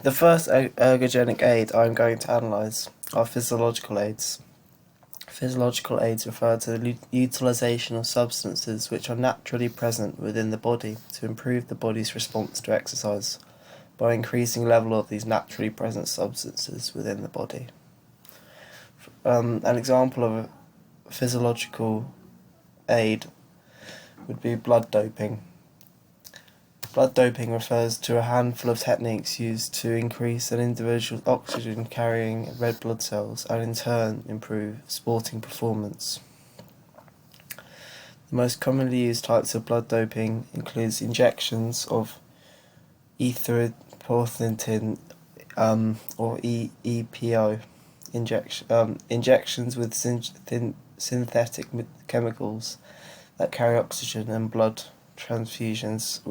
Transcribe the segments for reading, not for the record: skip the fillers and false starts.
The first ergogenic aid I'm going to analyse are physiological aids. Physiological aids refer to the utilisation of substances which are naturally present within the body to improve the body's response to exercise by increasing the level of these naturally present substances within the body. An example of a physiological aid would be blood doping. Blood doping refers to a handful of techniques used to increase an individual's oxygen carrying red blood cells and in turn improve sporting performance. The most commonly used types of blood doping includes injections of erythropoietin or EPO, injections with synthetic chemicals that carry oxygen and blood transfusions,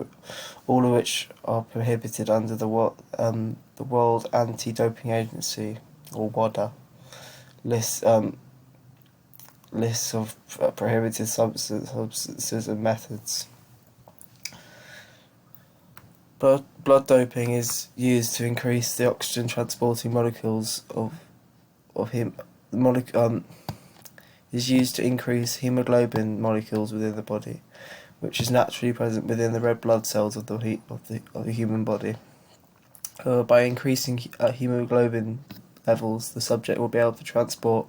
all of which are prohibited under the World Anti-Doping Agency, or WADA, lists of prohibited substances and methods. Blood doping is used to increase the oxygen transporting molecules is used to increase hemoglobin molecules within the body, which is naturally present within the red blood cells of the human body. By increasing hemoglobin levels, the subject will be able to transport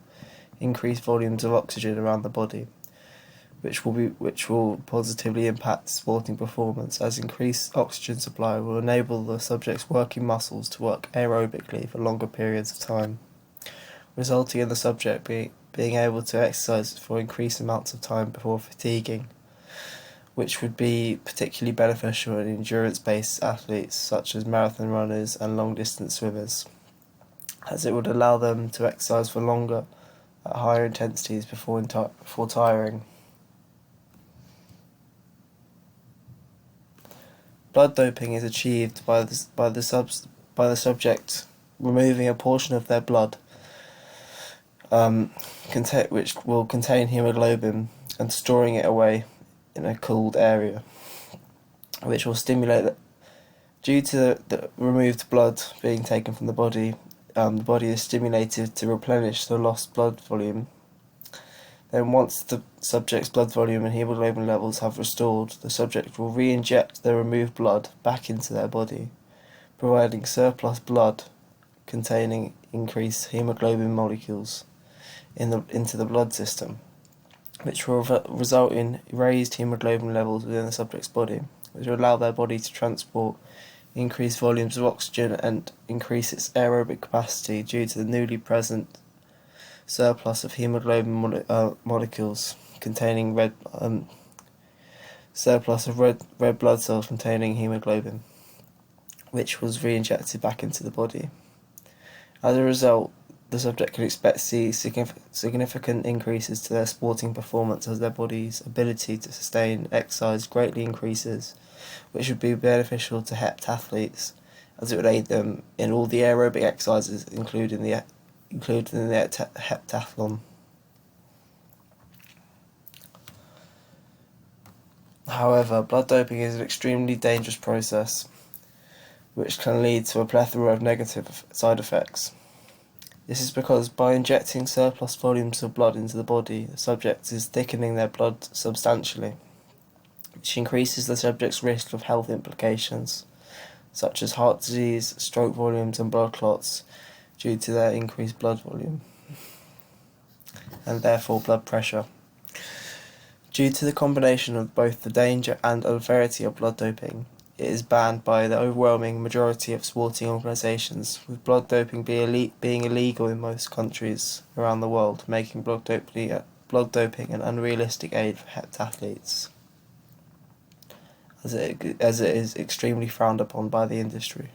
increased volumes of oxygen around the body, which will positively impact sporting performance, as increased oxygen supply will enable the subject's working muscles to work aerobically for longer periods of time, resulting in the subject being able to exercise for increased amounts of time before fatiguing, which would be particularly beneficial in endurance-based athletes such as marathon runners and long-distance swimmers, as it would allow them to exercise for longer at higher intensities before tiring. Blood doping is achieved by the subject removing a portion of their blood, which will contain hemoglobin, and storing it away in a cooled area, which will stimulate due to the removed blood being taken from the body is stimulated to replenish the lost blood volume. Then once the subject's blood volume and hemoglobin levels have restored, the subject will re-inject the removed blood back into their body, providing surplus blood containing increased hemoglobin molecules into the blood system, which will result in raised hemoglobin levels within the subject's body, which will allow their body to transport increased volumes of oxygen and increase its aerobic capacity due to the newly present surplus of hemoglobin molecules containing red blood cells containing hemoglobin, which was re-injected back into the body. As a result, the subject can expect to see significant increases to their sporting performance as their body's ability to sustain exercise greatly increases, which would be beneficial to heptathletes, as it would aid them in all the aerobic exercises included in the heptathlon. However, blood doping is an extremely dangerous process, which can lead to a plethora of negative side effects. This is because by injecting surplus volumes of blood into the body, the subject is thickening their blood substantially, which increases the subject's risk of health implications, such as heart disease, stroke volumes and blood clots due to their increased blood volume, and therefore blood pressure. Due to the combination of both the danger and unfairity of blood doping, it is banned by the overwhelming majority of sporting organisations, with blood doping being illegal in most countries around the world, making blood doping an unrealistic aid for heptathletes, as it is extremely frowned upon by the industry.